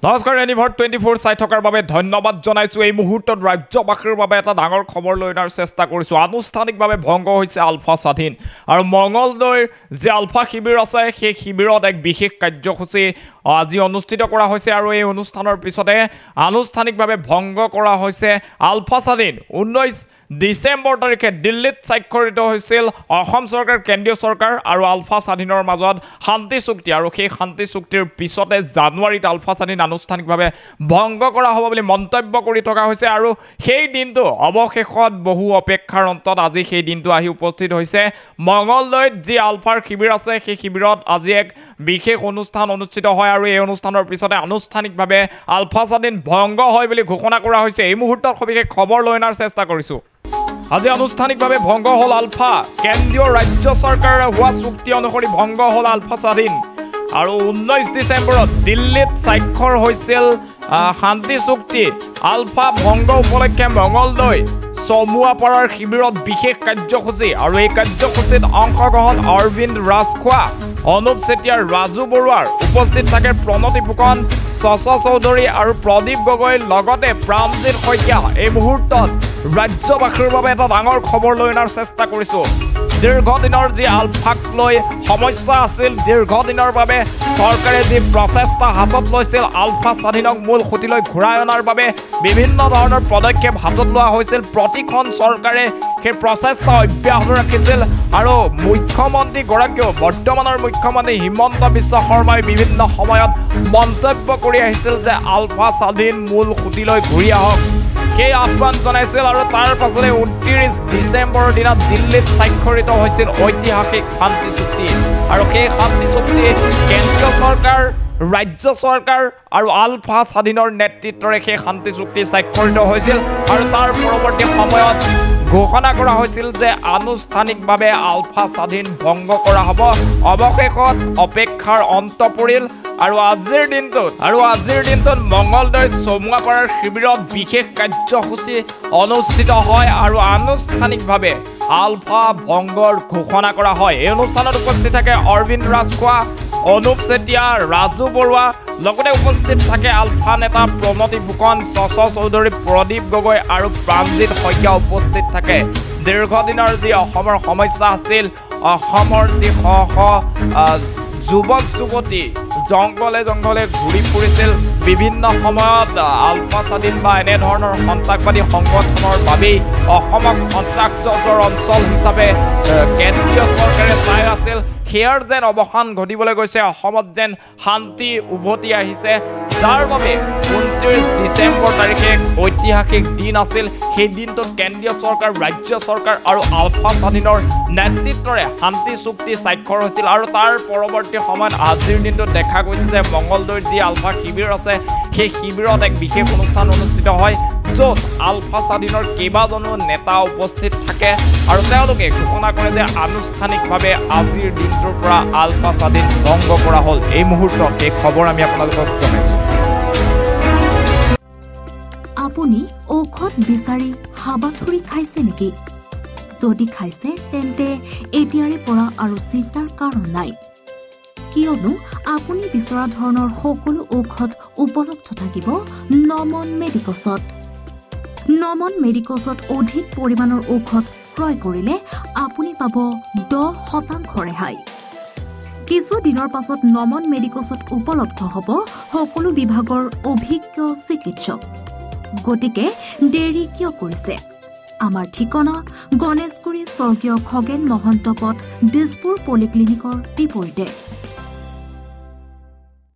নমস্কাৰ এনিভাৰ 24 চাই থকাৰ বাবে ধন্যবাদ জনাইছো। এই মুহূৰ্তত ৰাজ্যবাসীৰ বাবে এটা ডাঙৰ খবৰ লৈ অনাৰ চেষ্টা কৰিছো। আনুষ্ঠানিকভাৱে ভংগ হৈছে আলফা স্বাধীন আৰু মঙলদৈৰ যে আলফা শিবিৰ আছে সেই শিবিৰত এক বিশেষ কাৰ্যসূচী আজি অনুষ্ঠিত কৰা হৈছে আৰু এই অনুষ্ঠানৰ পিছতে আনুষ্ঠানিকভাৱে ভংগ কৰা হৈছে আলফা স্বাধীন। 19 ডিসেম্বৰ তাৰিখে দিল্লীত স্বাক্ষৰিত হৈছিল অসম চৰকাৰ, কেন্দ্ৰীয় চৰকাৰ আৰু আলফা স্বাধীনৰ মাজত শান্তি চুক্তি আৰু সেই শান্তি চুক্তিৰ পিছতে জানুৱাৰীত আলফা স্বাধীন আনুষ্ঠানিকভাৱে ভংগ কৰা হ'ব বুলি মন্তব্য কৰি থকা হৈছে আৰু সেই দিনটো অৱশেষত বহু অপেক্ষাৰ অন্তত আজি সেই দিনটো আহি উপস্থিত হৈছে। মঙলদৈত যি আলফাৰ শিবিৰ আছে সেই শিবিৰত আজি এক বিশেষ অনুষ্ঠান অনুষ্ঠিত হয় আৰু এই অনুষ্ঠানৰ পিছতে আনুষ্ঠানিকভাৱে আলফা স্বাধীন ভংগ হয় বুলি ঘোষণা কৰা হৈছে। এই মুহূৰ্তত সবিশেষ খবৰ লৈ অনাৰ চেষ্টা কৰিছোঁ। আজি আনুষ্ঠানিকভাৱে ভংগ হ'ল আলফা। কেন্দ্ৰীয় ৰাজ্য চৰকাৰে হোৱা চুক্তি অনুসৰি ভংগ হ'ল আলফা স্বাধীন আৰু 19 ডিচেম্বৰত দিল্লীত স্বাক্ষৰ হৈছিল শান্তি চুক্তি। আলফা ভংগ উপলক্ষে মঙলদৈ চমুৱাপাৰাৰ শিবিৰত বিশেষ কাৰ্যসূচী আৰু এই কাৰ্যসূচীত অংশগ্ৰহণ অৰবিন্দ ৰাজখোৱা, অনুপ চেতিয়াৰ, ৰাজু বৰুৱাৰ, উপস্থিত থাকে প্ৰণতি ফুকন, চচ চৌধুৰী আৰু প্ৰদীপ গগৈৰ লগতে প্ৰাণজিৎ শইকীয়া। এই মুহূৰ্তত ৰাজ্যবাসীৰ বাবে এটা ডাঙৰ খবৰ লৈ অনাৰ চেষ্টা কৰিছোঁ। দীৰ্ঘদিনৰ যি আলফাক লৈ সমস্যা আছিল, দীৰ্ঘদিনৰ বাবে চৰকাৰে যি প্ৰচেষ্টা হাতত লৈছিল আলফা স্বাধীনক মূল সুঁতিলৈ ঘূৰাই অনাৰ বাবে বিভিন্ন ধৰণৰ পদক্ষেপ হাতত লোৱা হৈছিল। প্ৰতিখন চৰকাৰে সেই প্ৰচেষ্টা অব্যাহত ৰাখিছিল আৰু মুখ্যমন্ত্ৰীগৰাকীয়েও, বৰ্তমানৰ মুখ্যমন্ত্ৰী হিমন্ত বিশ্ব শৰ্মাই বিভিন্ন সময়ত মন্তব্য কৰি আহিছিল যে আলফা স্বাধীন মূল সুঁতিলৈ ঘূৰি আহক, সেই আহ্বান জনাইছিল আৰু তাৰ পাছতে 29 ডিচেম্বৰৰ দিনা দিল্লীত স্বাক্ষৰিত হৈছিল ঐতিহাসিক শান্তি চুক্তি আৰু সেই শান্তি চুক্তি কেন্দ্ৰীয় চৰকাৰ, ৰাজ্য চৰকাৰ আৰু আলফা স্বাধীনৰ নেতৃত্বৰে সেই শান্তি চুক্তি স্বাক্ষৰিত হৈছিল আৰু তাৰ পৰৱৰ্তী সময়ত ঘোষণা কৰা হৈছিল যে আনুষ্ঠানিকভাৱে আলফা স্বাধীন ভংগ কৰা হ'ব। অৱশেষত অপেক্ষাৰ অন্ত পৰিল আৰু আজিৰ দিনটোত মঙলদৈ চমুৱাপাৰাৰ শিবিৰত বিশেষ কাৰ্যসূচী অনুষ্ঠিত হয় আৰু আনুষ্ঠানিকভাৱে আলফা ভংগৰ ঘোষণা কৰা হয়। এই অনুষ্ঠানত উপস্থিত থাকে অৰবিন্দ ৰাজখোৱা, অনুপ চেতিয়া, ৰাজু বৰুৱা, লগতে উপস্থিত থাকে আলফা নেতা প্ৰণতি ফুকন, চচ চৌধুৰী, প্ৰদীপ গগৈ আৰু প্ৰাণজিৎ শইকীয়া উপস্থিত থাকে। দীৰ্ঘদিনৰ যি অসমৰ সমস্যা আছিল, অসমৰ যি যুৱক যুৱতী জংঘলে ঘূৰি ফুৰিছিল, বিভিন্ন সময়ত আলফা স্বাধীন বা এনেধৰণৰ সন্ত্ৰাসবাদী সংগঠনৰ বাবেই অসমক সন্ত্ৰাসৰ অঞ্চল হিচাপে কেন্দ্ৰীয় চৰকাৰে চাই আছিল, সেয়াৰ যেন অৱসান ঘটিবলৈ গৈছে। অসমত যেন শান্তি উভতি আহিছে, যাৰ বাবে 29 ডিচেম্বৰ তাৰিখে ঐতিহাসিক দিন আছিল। সেই দিনটোত কেন্দ্ৰীয় চৰকাৰ, ৰাজ্য চৰকাৰ আৰু আলফা স্বাধীনৰ নেতৃত্বৰে শান্তি চুক্তি স্বাক্ষৰ হৈছিল আৰু তাৰ পৰৱৰ্তী সময়ত আজিৰ দিনটোত দেখা গৈছে যে মঙলদৈৰ যি আলফা শিবিৰ আছে সেই শিবিৰত এক বিশেষ অনুষ্ঠান অনুষ্ঠিত হয়, য'ত আলফা স্বাধীনৰ কেইবাজনো নেতা উপস্থিত থাকে আৰু তেওঁলোকে ঘোষণা কৰে যে আনুষ্ঠানিকভাৱে আজিৰ দিনটোৰ পৰা আলফা স্বাধীন ভংগ কৰা হ'ল। এই মুহূৰ্তত এই খবৰ আমি আপোনালোকক জনাইছোঁ। আপুনি ঔষধ বিচাৰি হাবাথুৰি খাইছে নেকি? যদি খাইছে তেন্তে এতিয়াৰে পৰা আৰু চিন্তাৰ কাৰণ নাই, কিয়নো আপুনি বিচৰা ধৰণৰ সকলো ঔষধ উপলব্ধ থাকিব নমন মেডিকছত। নমন মেডিকছত অধিক পৰিমাণৰ ঔষধ ক্ৰয় কৰিলে আপুনি পাব 10% ৰেহাই। কিছু দিনৰ পাছত নমন মেডিকছত উপলব্ধ হ'ব সকলো বিভাগৰ অভিজ্ঞ চিকিৎসক। গতিকে দেৰি কিয় কৰিছে? আমাৰ ঠিকনা গণেশগুৰি স্বৰ্গীয় খগেন মহন্ত পথ, দিছপুৰ পলিক্লিনিকৰ বিপৰীতে।